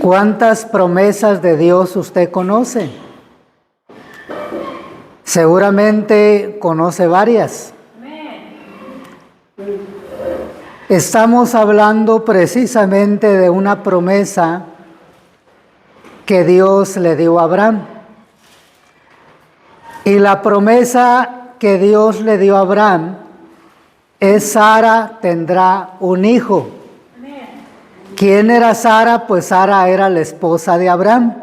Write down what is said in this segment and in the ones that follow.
¿Cuántas promesas de Dios usted conoce? Seguramente conoce varias. Estamos hablando precisamente de una promesa que Dios le dio a Abraham. Y la promesa que Dios le dio a Abraham es: Sara tendrá un hijo. ¿Quién era Sara? Pues Sara era la esposa de Abraham.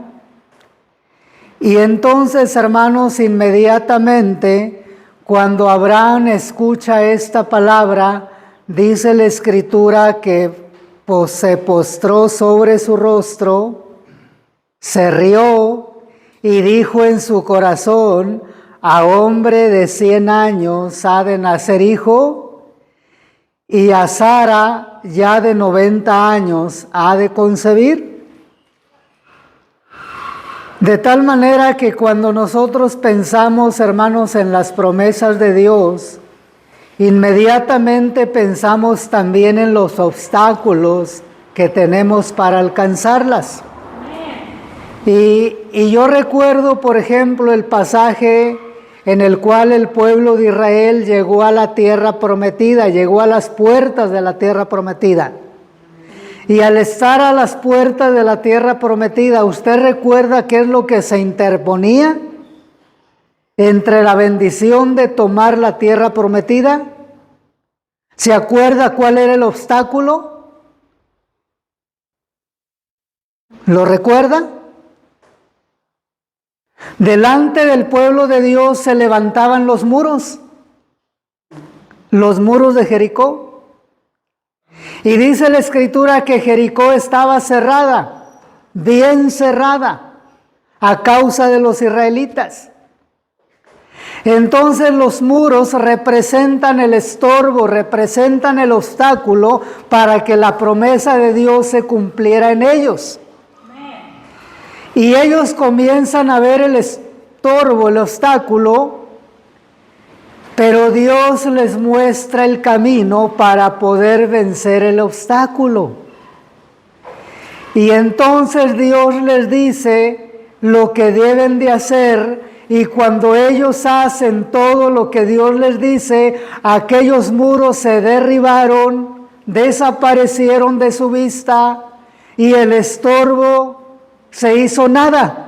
Y entonces, hermanos, inmediatamente, cuando Abraham escucha esta palabra, dice la Escritura que se postró sobre su rostro, se rió y dijo en su corazón: a hombre de 100 años ha de nacer hijo, y a Sara ya de 90 años ha de concebir. De tal manera que cuando nosotros pensamos, hermanos, en las promesas de Dios, inmediatamente pensamos también en los obstáculos que tenemos para alcanzarlas. Y yo recuerdo, por ejemplo, el pasaje en el cual el pueblo de Israel llegó a la tierra prometida, llegó a las puertas de la tierra prometida. Y al estar a las puertas de la tierra prometida, ¿usted recuerda qué es lo que se interponía entre la bendición de tomar la tierra prometida? ¿Se acuerda cuál era el obstáculo? ¿Lo recuerda? Delante del pueblo de Dios se levantaban los muros de Jericó. Y dice la Escritura que Jericó estaba cerrada, bien cerrada, a causa de los israelitas. Entonces los muros representan el estorbo, representan el obstáculo para que la promesa de Dios se cumpliera en ellos. Y ellos comienzan a ver el estorbo, el obstáculo, pero Dios les muestra el camino para poder vencer el obstáculo. Y entonces Dios les dice lo que deben de hacer, y cuando ellos hacen todo lo que Dios les dice, aquellos muros se derribaron, desaparecieron de su vista, y el estorbo se hizo nada.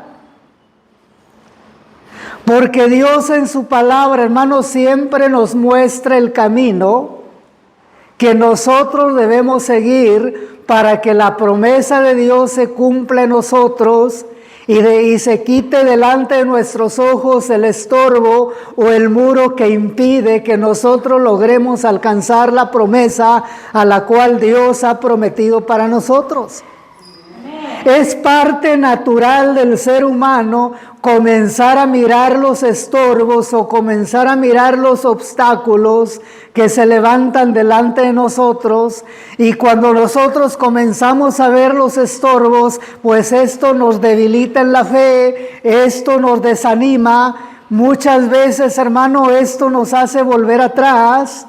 Porque Dios en su palabra, hermanos, siempre nos muestra el camino que nosotros debemos seguir para que la promesa de Dios se cumpla en nosotros y se quite delante de nuestros ojos el estorbo o el muro que impide que nosotros logremos alcanzar la promesa a la cual Dios ha prometido para nosotros. Es parte natural del ser humano comenzar a mirar los estorbos o comenzar a mirar los obstáculos que se levantan delante de nosotros, y cuando nosotros comenzamos a ver los estorbos, pues esto nos debilita en la fe, esto nos desanima, muchas veces, hermano, esto nos hace volver atrás.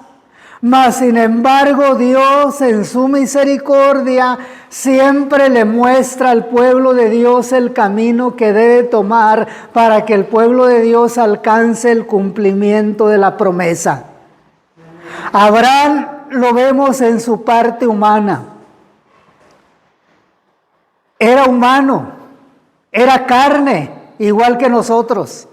Mas sin embargo, Dios en su misericordia siempre le muestra al pueblo de Dios el camino que debe tomar para que el pueblo de Dios alcance el cumplimiento de la promesa. Abraham lo vemos en su parte humana. Era humano, era carne, igual que nosotros.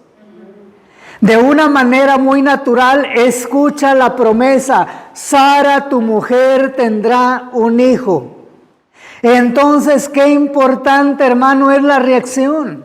De una manera muy natural escucha la promesa: Sara, tu mujer, tendrá un hijo. Entonces, qué importante, hermano, es la reacción.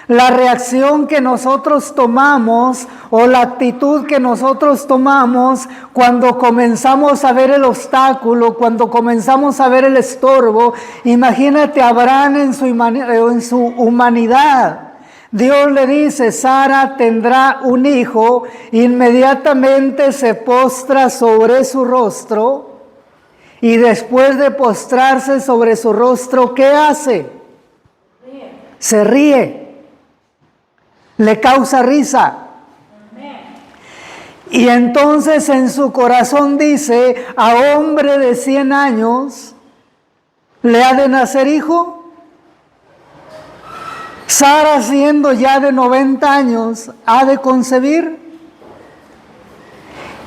La reacción que nosotros tomamos o la actitud que nosotros tomamos cuando comenzamos a ver el obstáculo, cuando comenzamos a ver el estorbo. Imagínate a Abraham en su humanidad. Dios le dice: Sara tendrá un hijo. Inmediatamente se postra sobre su rostro, y después de postrarse sobre su rostro, ¿qué hace? Se ríe, le causa risa. Y entonces en su corazón dice: a hombre de 100 años le ha de nacer hijo. Sara, siendo ya de 90 años, ha de concebir.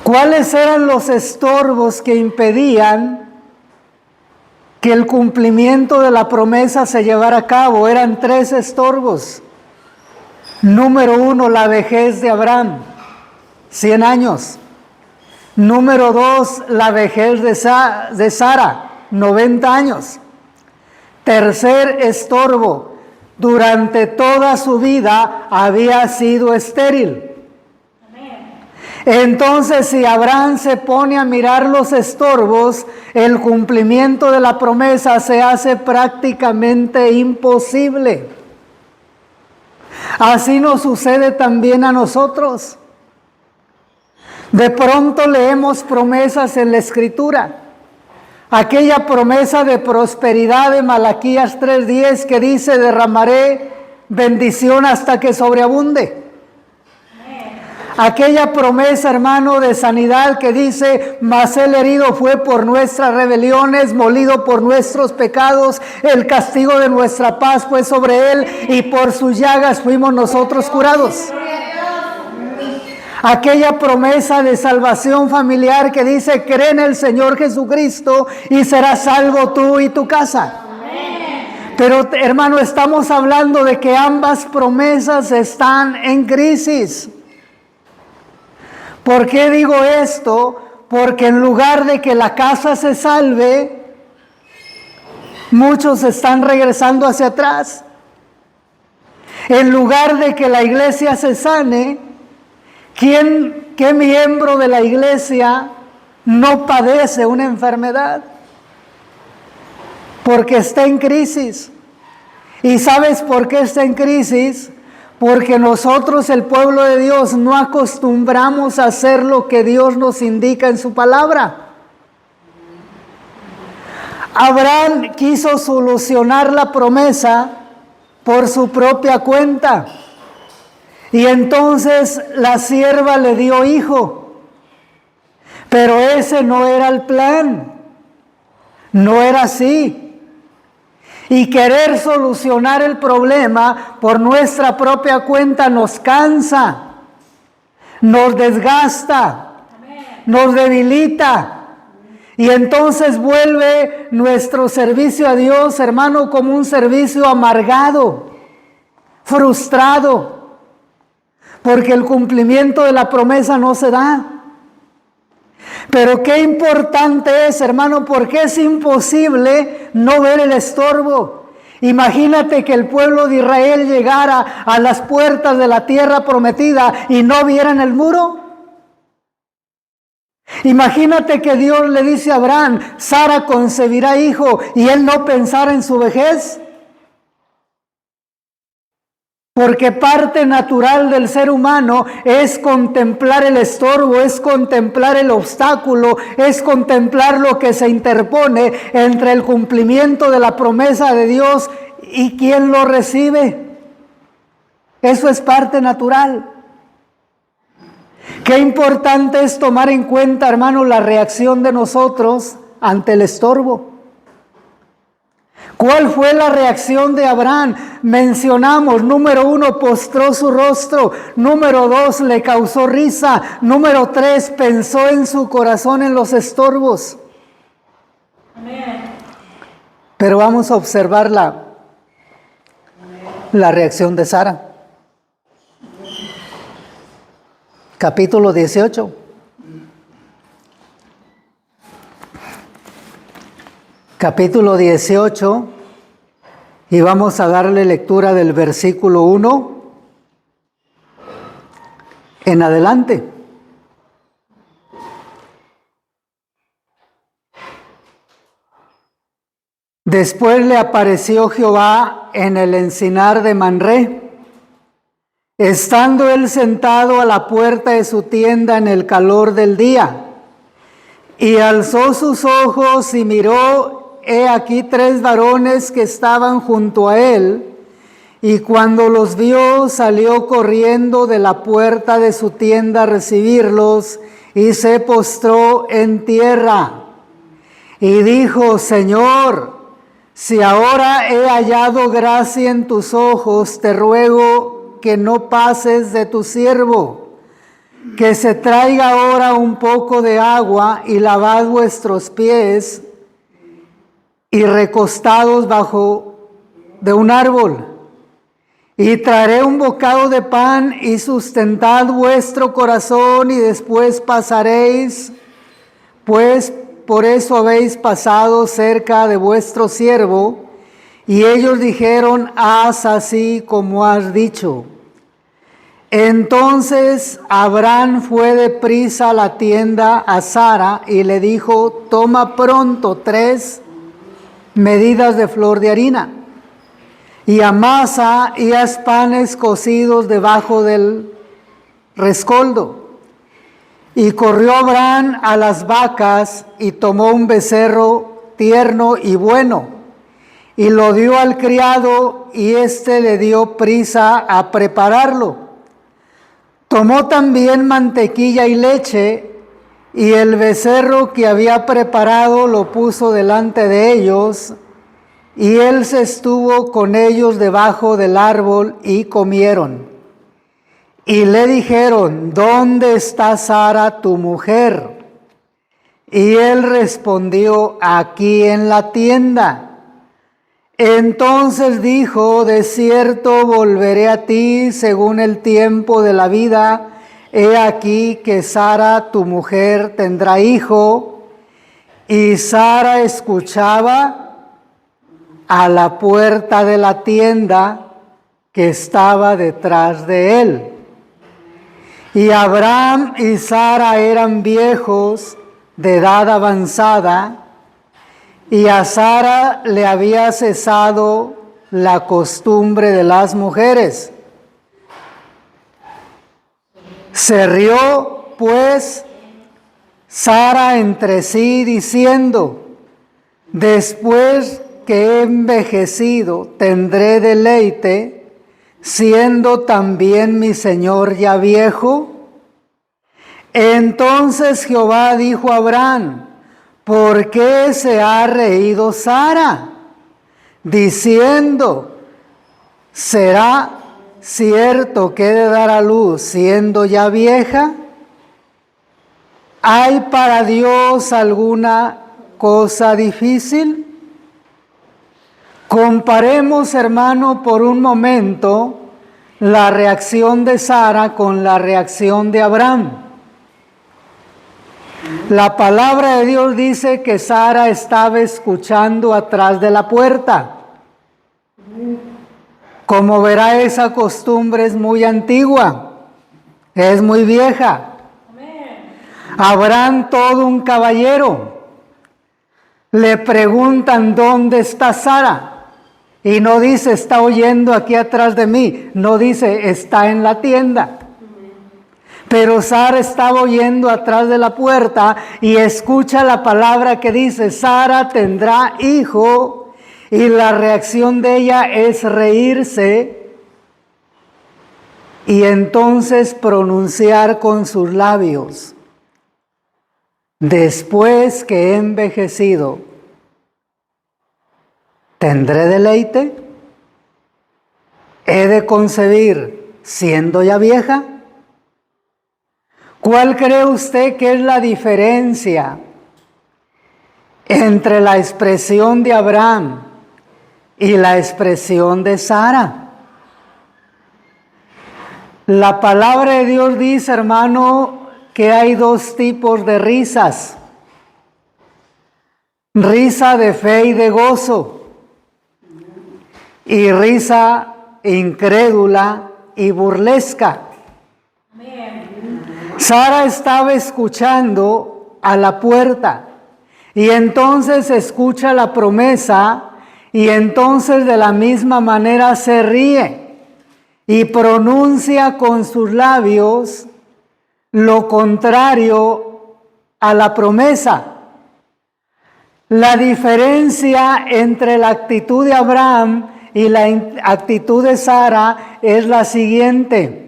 ¿Cuáles eran los estorbos que impedían que el cumplimiento de la promesa se llevara a cabo? Eran 3 estorbos. Número 1, la vejez de Abraham, 100 años. Número 2, la vejez de Sara, 90 años. Tercer estorbo, durante toda su vida había sido estéril. Entonces, si Abraham se pone a mirar los estorbos, el cumplimiento de la promesa se hace prácticamente imposible. Así nos sucede también a nosotros. De pronto leemos promesas en la Escritura. Aquella promesa de prosperidad de Malaquías 3:10 que dice: derramaré bendición hasta que sobreabunde. Aquella promesa, hermano, de sanidad que dice: mas el herido fue por nuestras rebeliones, molido por nuestros pecados, el castigo de nuestra paz fue sobre él, y por sus llagas fuimos nosotros curados. Aquella promesa de salvación familiar que dice: cree en el Señor Jesucristo y serás salvo tú y tu casa. Pero, hermano, estamos hablando de que ambas promesas están en crisis. ¿Por qué digo esto? Porque en lugar de que la casa se salve, muchos están regresando hacia atrás. En lugar de que la iglesia se sane, ¿qué miembro de la iglesia no padece una enfermedad? Porque está en crisis. ¿Y sabes por qué está en crisis? Porque nosotros, el pueblo de Dios, no acostumbramos a hacer lo que Dios nos indica en su palabra. Abraham quiso solucionar la promesa por su propia cuenta. Y entonces la sierva le dio hijo. Pero ese no era el plan. No era así. Y querer solucionar el problema por nuestra propia cuenta nos cansa, nos desgasta, nos debilita. Y entonces vuelve nuestro servicio a Dios, hermano, como un servicio amargado, frustrado, porque el cumplimiento de la promesa no se da. Pero qué importante es, hermano, porque es imposible no ver el estorbo. Imagínate que el pueblo de Israel llegara a las puertas de la tierra prometida y no vieran el muro. Imagínate que Dios le dice a Abraham: Sara concebirá hijo, y él no pensara en su vejez. Porque parte natural del ser humano es contemplar el estorbo, es contemplar el obstáculo, es contemplar lo que se interpone entre el cumplimiento de la promesa de Dios y quien lo recibe. Eso es parte natural. Qué importante es tomar en cuenta, hermano, la reacción de nosotros ante el estorbo. ¿Cuál fue la reacción de Abraham? Mencionamos, número 1, postró su rostro. Número 2, le causó risa. Número 3, pensó en su corazón en los estorbos. Amén. Pero vamos a observar la reacción de Sara. Capítulo 18. Capítulo 18, y vamos a darle lectura del versículo 1 en adelante. Después le apareció Jehová en el encinar de Manré, estando él sentado a la puerta de su tienda en el calor del día, y alzó sus ojos y miró. He aquí 3 varones que estaban junto a él, y cuando los vio, salió corriendo de la puerta de su tienda a recibirlos, y se postró en tierra, y dijo: Señor, si ahora he hallado gracia en tus ojos, te ruego que no pases de tu siervo, que se traiga ahora un poco de agua y lavad vuestros pies y recostados bajo de un árbol. Y traeré un bocado de pan y sustentad vuestro corazón y después pasaréis, pues por eso habéis pasado cerca de vuestro siervo. Y ellos dijeron, haz así como has dicho. Entonces Abraham fue deprisa a la tienda a Sara y le dijo, toma pronto 3 medidas de flor de harina y amasa y haz panes cocidos debajo del rescoldo. Y corrió Abraham a las vacas y tomó un becerro tierno y bueno y lo dio al criado y éste le dio prisa a prepararlo. Tomó también mantequilla y leche, y el becerro que había preparado lo puso delante de ellos, y él se estuvo con ellos debajo del árbol y comieron. Y le dijeron, ¿dónde está Sara tu mujer? Y él respondió, aquí en la tienda. Entonces dijo, de cierto volveré a ti según el tiempo de la vida. He aquí que Sara, tu mujer, tendrá hijo. Y Sara escuchaba a la puerta de la tienda que estaba detrás de él. Y Abraham y Sara eran viejos de edad avanzada, y a Sara le había cesado la costumbre de las mujeres. Se rió, pues, Sara entre sí, diciendo, después que he envejecido, tendré deleite, siendo también mi señor ya viejo. Entonces Jehová dijo a Abraham, ¿por qué se ha reído Sara? Diciendo, ¿será cierto que he de dar a luz siendo ya vieja? ¿Hay para Dios alguna cosa difícil? Comparemos, hermano, por un momento la reacción de Sara con la reacción de Abraham. La palabra de Dios dice que Sara estaba escuchando atrás de la puerta. Como verá, esa costumbre es muy antigua, es muy vieja. Abraham, todo un caballero, le preguntan dónde está Sara. Y no dice, está oyendo aquí atrás de mí. No dice, está en la tienda. Pero Sara estaba oyendo atrás de la puerta y escucha la palabra que dice, Sara tendrá hijo. Y la reacción de ella es reírse y entonces pronunciar con sus labios, después que he envejecido, ¿tendré deleite? ¿He de concebir siendo ya vieja? ¿Cuál cree usted que es la diferencia entre la expresión de Abraham y la expresión de Sara? La palabra de Dios dice, hermano, que hay 2 tipos de risas. Risa de fe y de gozo, y risa incrédula y burlesca. Sara estaba escuchando a la puerta y entonces escucha la promesa y entonces de la misma manera se ríe y pronuncia con sus labios lo contrario a la promesa. La diferencia entre la actitud de Abraham y la actitud de Sara es la siguiente.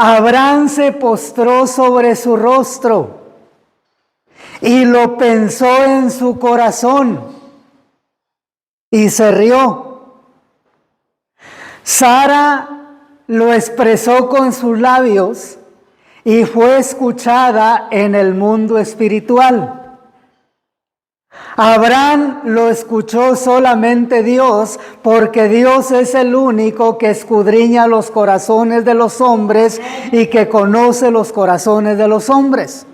Abraham se postró sobre su rostro y lo pensó en su corazón. y se rió. Sara lo expresó con sus labios y fue escuchada en el mundo espiritual. Abraham lo escuchó solamente Dios, porque Dios es el único que escudriña los corazones de los hombres y que conoce los corazones de los hombres.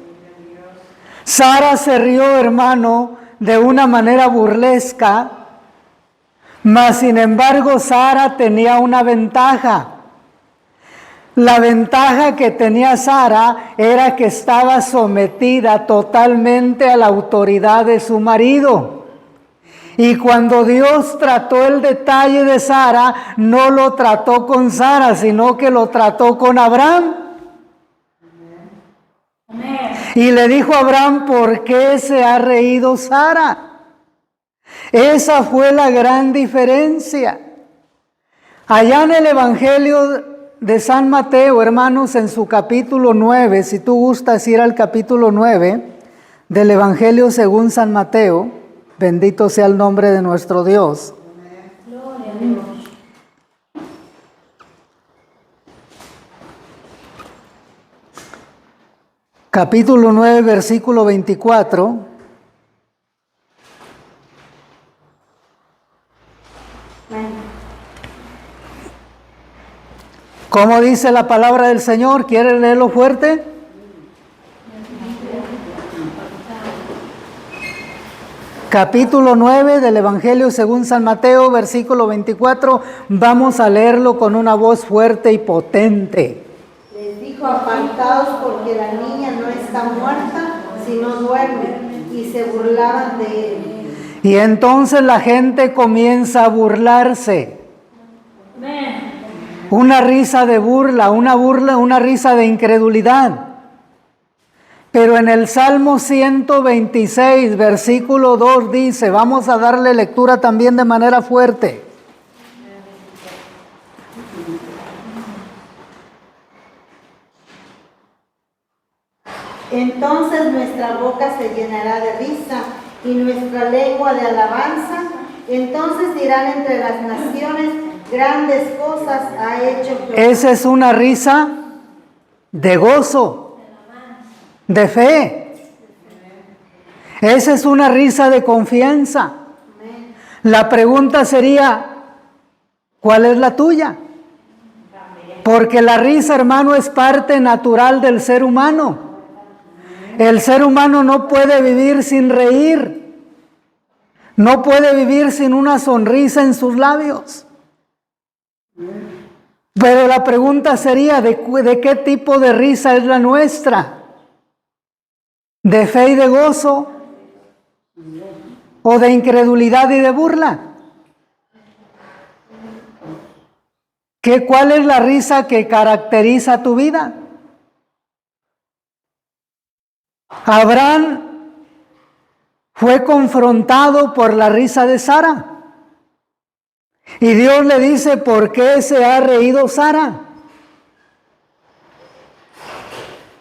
Sara se rió, hermano, de una manera burlesca, mas sin embargo Sara tenía una ventaja. La ventaja que tenía Sara era que estaba sometida totalmente a la autoridad de su marido. Y cuando Dios trató el detalle de Sara, no lo trató con Sara, sino que lo trató con Abraham. Amén. Y le dijo a Abraham, ¿por qué se ha reído Sara? Esa fue la gran diferencia. Allá en el Evangelio de San Mateo, hermanos, en su capítulo 9, si tú gustas ir al capítulo 9 del Evangelio según San Mateo, bendito sea el nombre de nuestro Dios. Gloria a Dios. Capítulo 9, versículo 24. ¿Cómo dice la palabra del Señor? ¿Quieren leerlo fuerte? Capítulo 9 del Evangelio según San Mateo, versículo 24. Vamos a leerlo con una voz fuerte y potente. Les dijo, apartaos porque la niña no está muerta, sino duerme. Y se burlaban de él. Y entonces la gente comienza a burlarse. Una risa de burla, una risa de incredulidad. Pero en el Salmo 126, versículo 2 dice, vamos a darle lectura también de manera fuerte. Entonces nuestra boca se llenará de risa y nuestra lengua de alabanza. Entonces dirán entre las naciones, grandes cosas ha hecho Jehová. Esa es una risa de gozo, de fe. Esa es una risa de confianza. La pregunta sería, ¿cuál es la tuya? Porque la risa, hermano, es parte natural del ser humano. El ser humano no puede vivir sin reír. No puede vivir sin una sonrisa en sus labios. Pero la pregunta sería, ¿de qué tipo de risa es la nuestra? ¿De fe y de gozo? ¿O de incredulidad y de burla? ¿Cuál es la risa que caracteriza tu vida? Abraham fue confrontado por la risa de Sara. Y Dios le dice, ¿por qué se ha reído Sara?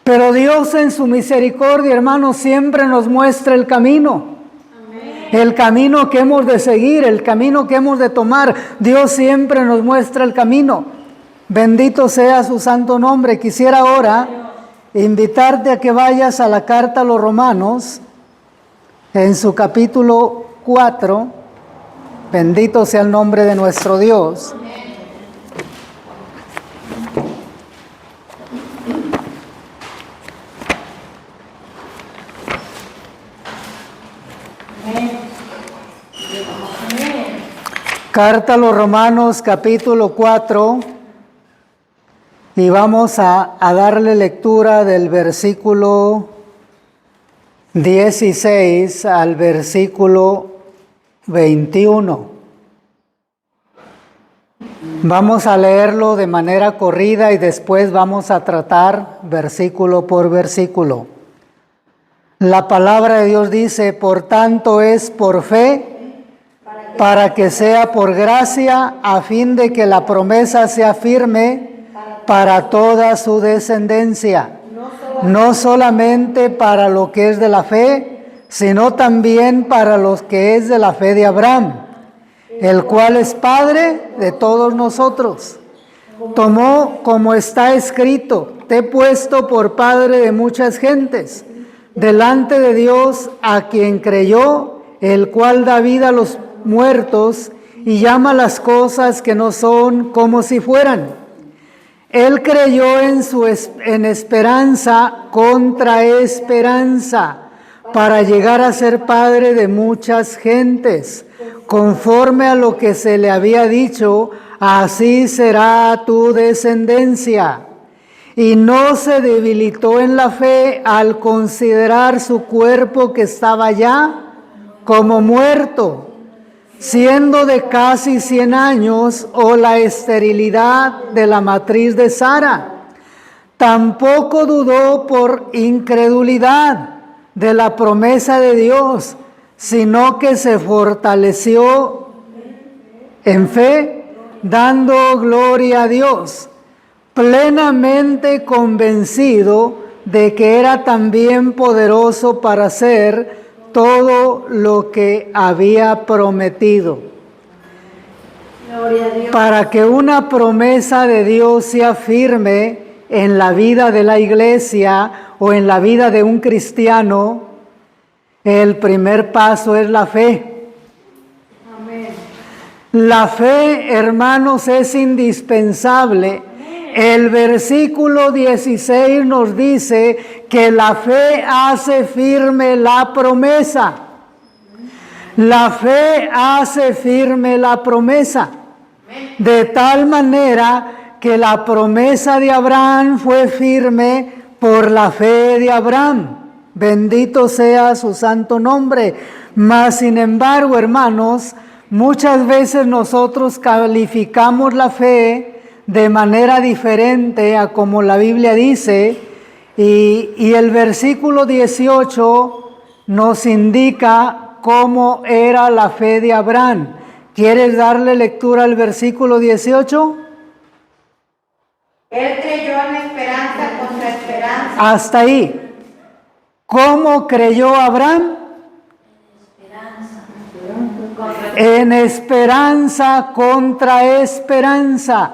Pero Dios en su misericordia, hermanos, siempre nos muestra el camino. Amén. El camino que hemos de seguir, el camino que hemos de tomar. Dios siempre nos muestra el camino. Bendito sea su santo nombre. Quisiera ahora invitarte a que vayas a la carta a los Romanos, en su capítulo 4. Bendito sea el nombre de nuestro Dios. Carta a los Romanos, capítulo 4, y vamos a darle lectura del versículo 16 al versículo 21. Vamos a leerlo de manera corrida y después vamos a tratar versículo por versículo. La palabra de Dios dice, por tanto es por fe, para que sea por gracia, a fin de que la promesa sea firme para toda su descendencia, no solamente para lo que es de la fe, sino también para los que es de la fe de Abraham, el cual es Padre de todos nosotros. Tomó, como está escrito, te he puesto por padre de muchas gentes, delante de Dios, a quien creyó, el cual da vida a los muertos y llama las cosas que no son como si fueran. Él creyó en esperanza contra esperanza, para llegar a ser padre de muchas gentes, conforme a lo que se le había dicho, así será tu descendencia. Y no se debilitó en la fe al considerar su cuerpo que estaba ya como muerto, siendo de casi 100 años, o la esterilidad de la matriz de Sara. Tampoco dudó por incredulidad de la promesa de Dios, sino que se fortaleció en fe, dando gloria a Dios, plenamente convencido de que era también poderoso para hacer todo lo que había prometido. Gloria a Dios. Para que una promesa de Dios sea firme en la vida de la iglesia o en la vida de un cristiano, el primer paso es la fe. Amén. La fe, hermanos, es indispensable. El versículo 16 nos dice que la fe hace firme la promesa. La fe hace firme la promesa. De tal manera que la promesa de Abraham fue firme por la fe de Abraham. Bendito sea su santo nombre. Mas, sin embargo, hermanos, muchas veces nosotros calificamos la fe de manera diferente a como la Biblia dice, y el versículo 18 nos indica cómo era la fe de Abraham. ¿Quieres darle lectura al versículo 18? Él creyó en esperanza contra esperanza. Hasta ahí. ¿Cómo creyó Abraham? En esperanza contra esperanza.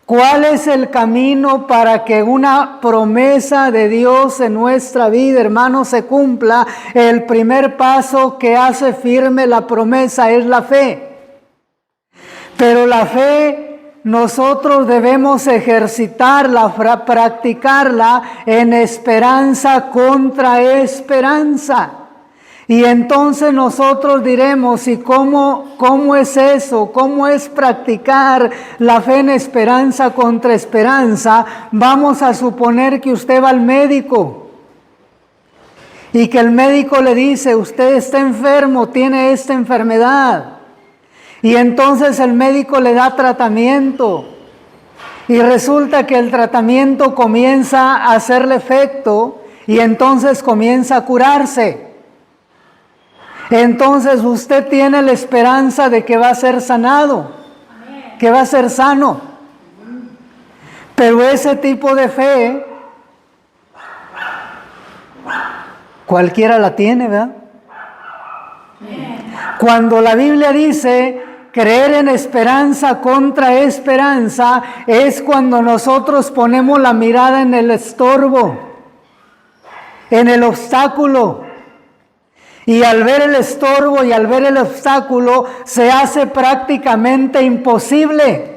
¿Cuál es el camino para que una promesa de Dios en nuestra vida, hermanos, se cumpla? El primer paso que hace firme la promesa es la fe. Pero la fe nosotros debemos ejercitarla, practicarla en esperanza contra esperanza. Y entonces nosotros diremos, ¿y cómo es eso? ¿Cómo es practicar la fe en esperanza contra esperanza? Vamos a suponer que usted va al médico y que el médico le dice, usted está enfermo, tiene esta enfermedad. Y entonces el médico le da tratamiento. Y resulta que el tratamiento comienza a hacerle efecto y entonces comienza a curarse. Entonces usted tiene la esperanza de que va a ser sanado, que va a ser sano. Pero ese tipo de fe, cualquiera la tiene, ¿verdad? Cuando la Biblia dice creer en esperanza contra esperanza, es cuando nosotros ponemos la mirada en el estorbo, en el obstáculo. Y al ver el estorbo y al ver el obstáculo, se hace prácticamente imposible.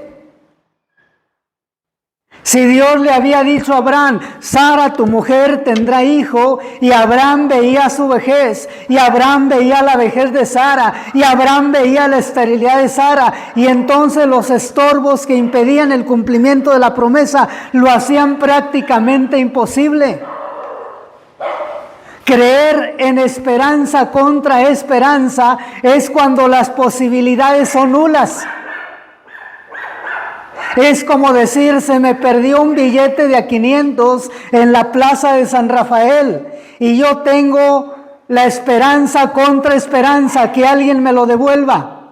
Si Dios le había dicho a Abraham, Sara, tu mujer, tendrá hijo, y Abraham veía su vejez, y Abraham veía la vejez de Sara, y Abraham veía la esterilidad de Sara, y entonces los estorbos que impedían el cumplimiento de la promesa lo hacían prácticamente imposible. Creer en esperanza contra esperanza es cuando las posibilidades son nulas. Es como decir, se me perdió un billete de a 500 en la plaza de San Rafael y yo tengo la esperanza contra esperanza que alguien me lo devuelva.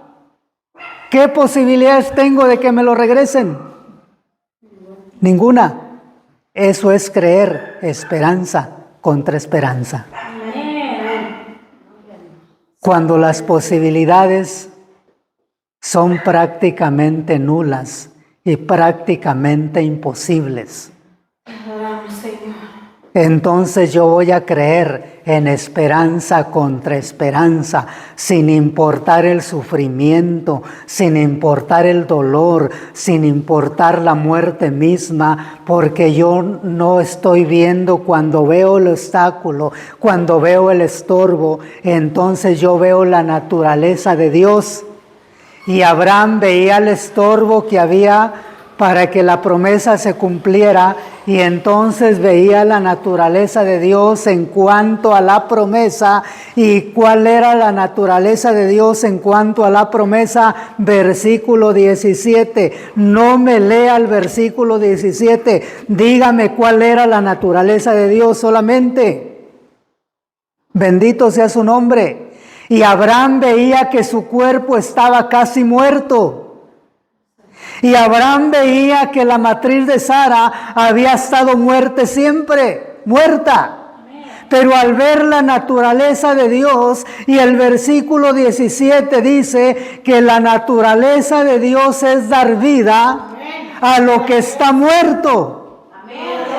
¿Qué posibilidades tengo de que me lo regresen? Ninguna. Eso es creer esperanza contra esperanza. Cuando las posibilidades son prácticamente nulas y prácticamente imposibles. Adoramos, Señor. Entonces yo voy a creer en esperanza contra esperanza, sin importar el sufrimiento, sin importar el dolor, sin importar la muerte misma, porque yo no estoy viendo cuando veo el obstáculo, cuando veo el estorbo, entonces yo veo la naturaleza de Dios. Y Abraham veía el estorbo que había para que la promesa se cumpliera, y entonces veía la naturaleza de Dios en cuanto a la promesa. ¿Y cuál era la naturaleza de Dios en cuanto a la promesa? Versículo 17. No me lea el versículo 17. Dígame cuál era la naturaleza de Dios solamente. Bendito sea su nombre. Y Abraham veía que su cuerpo estaba casi muerto. Y Abraham veía que la matriz de Sara había estado muerta siempre, muerta. Pero al ver la naturaleza de Dios, y el versículo 17 dice que la naturaleza de Dios es dar vida a lo que está muerto.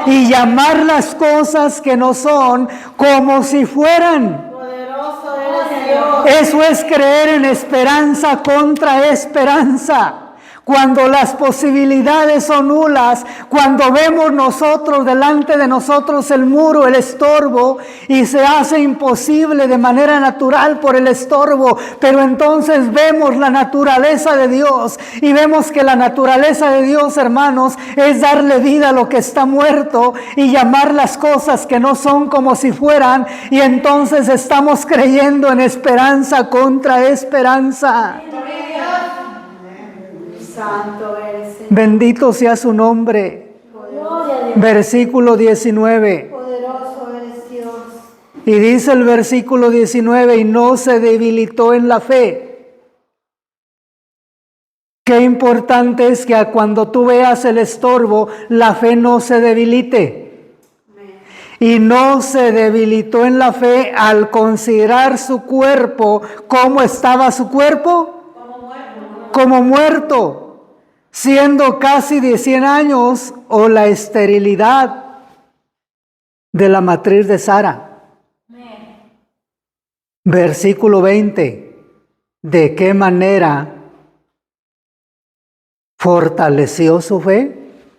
Y llamar las cosas que no son como si fueran. Poderoso eres Dios. Eso es creer en esperanza contra esperanza. Cuando las posibilidades son nulas, cuando vemos nosotros delante de nosotros el muro, el estorbo, y se hace imposible de manera natural por el estorbo, pero entonces vemos la naturaleza de Dios, y vemos que la naturaleza de Dios, hermanos, es darle vida a lo que está muerto y llamar las cosas que no son como si fueran, y entonces estamos creyendo en esperanza contra esperanza. Santo eres, Señor. Bendito sea su nombre. Gloria a Dios. Versículo 19. Poderoso eres Dios. Y dice el versículo 19, y no se debilitó en la fe. Qué importante es que cuando tú veas el estorbo, la fe no se debilite. Y no se debilitó en la fe al considerar su cuerpo. ¿Cómo estaba su cuerpo? Como muerto. Siendo casi de 100 años, o la esterilidad de la matriz de Sara. Versículo 20. ¿De qué manera fortaleció su fe?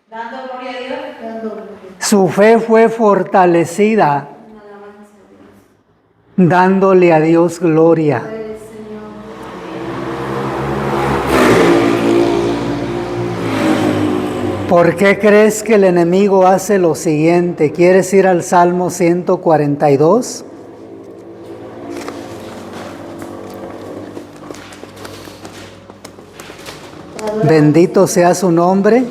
Dando gloria a Dios. Dando gloria. Su fe fue fortalecida dándole a Dios gloria. ¿Por qué crees que el enemigo hace lo siguiente? ¿Quieres ir al Salmo 142? Bendito sea su nombre.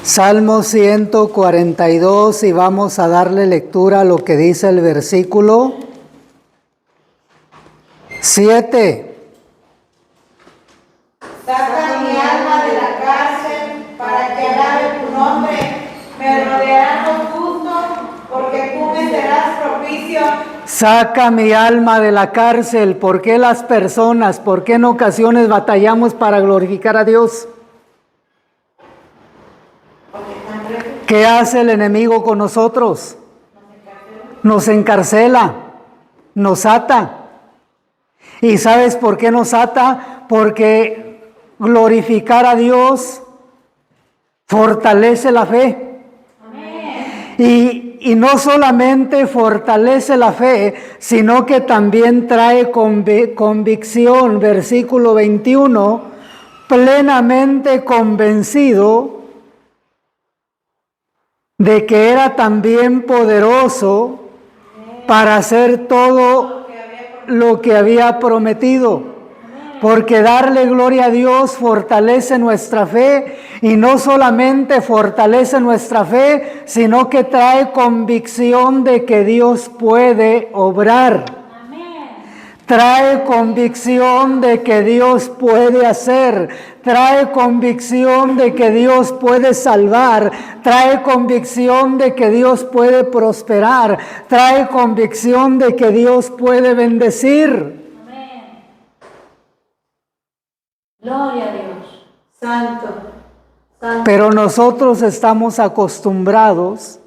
Salmo 142, y vamos a darle lectura a lo que dice el versículo 7. Saca mi alma de la cárcel para que alabe tu nombre. Me rodearán los justos porque tú me serás propicio. Saca mi alma de la cárcel. ¿Por qué las personas, por qué en ocasiones batallamos para glorificar a Dios? ¿Qué hace el enemigo con nosotros? Nos encarcela, nos ata. ¿Y sabes por qué nos ata? Porque glorificar a Dios fortalece la fe. Y no solamente fortalece la fe, sino que también trae convicción. Versículo 21, plenamente convencido de que era también poderoso para hacer todo lo que había prometido. Porque darle gloria a Dios fortalece nuestra fe, y no solamente fortalece nuestra fe, sino que trae convicción de que Dios puede obrar. Trae convicción de que Dios puede hacer, trae convicción de que Dios puede salvar, trae convicción de que Dios puede prosperar, trae convicción de que Dios puede bendecir. Gloria a Dios. Santo, santo. Pero nosotros estamos acostumbrados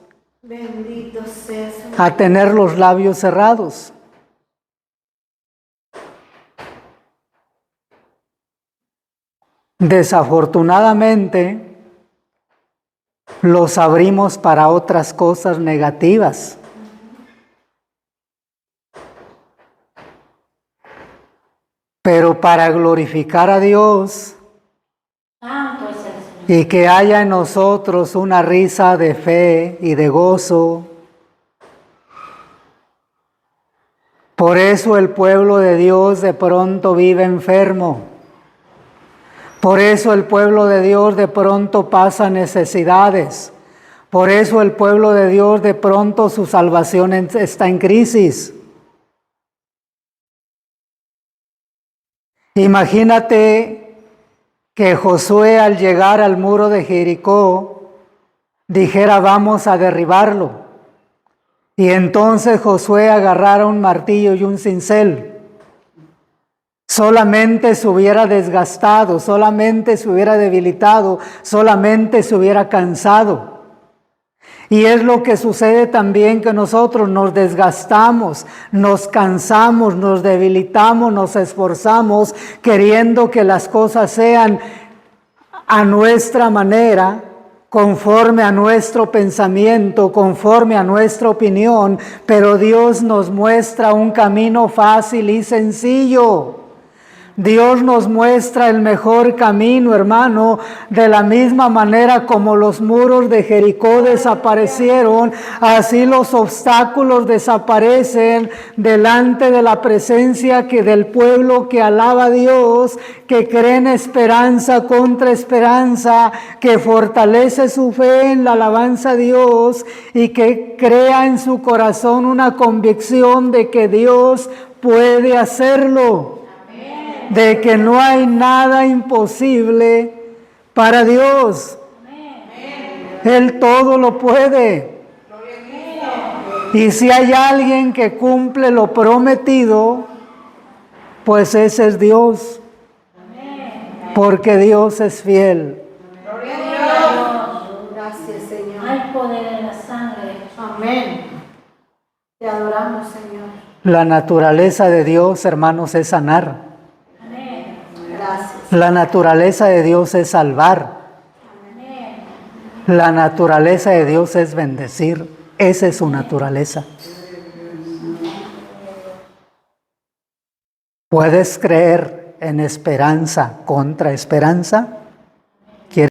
Bendito seas. a tener los labios cerrados. Desafortunadamente, los abrimos para otras cosas negativas. Pero para glorificar a Dios Santo es el Señor. y que haya en nosotros una risa de fe y de gozo. Por eso el pueblo de Dios de pronto vive enfermo. Por eso el pueblo de Dios de pronto pasa necesidades. Por eso el pueblo de Dios de pronto su salvación está en crisis. Imagínate que Josué al llegar al muro de Jericó dijera vamos a derribarlo. Y entonces Josué agarrara un martillo y un cincel. Solamente se hubiera desgastado, solamente se hubiera debilitado, solamente se hubiera cansado. Y es lo que sucede también, que nosotros nos desgastamos, nos cansamos, nos debilitamos, nos esforzamos queriendo que las cosas sean a nuestra manera, conforme a nuestro pensamiento, conforme a nuestra opinión, pero Dios nos muestra un camino fácil y sencillo. Dios nos muestra el mejor camino, hermano, de la misma manera como los muros de Jericó desaparecieron, así los obstáculos desaparecen delante de la presencia del pueblo que alaba a Dios, que cree en esperanza contra esperanza, que fortalece su fe en la alabanza a Dios y que crea en su corazón una convicción de que Dios puede hacerlo. De que no hay nada imposible para Dios. Él todo lo puede. Y si hay alguien que cumple lo prometido, pues ese es Dios. Porque Dios es fiel. Gracias, Señor. Hay poder en la sangre. Amén. Te adoramos, Señor. La naturaleza de Dios, hermanos, es sanar. Gracias. La naturaleza de Dios es salvar. La naturaleza de Dios es bendecir. Esa es su naturaleza. ¿Puedes creer en esperanza contra esperanza?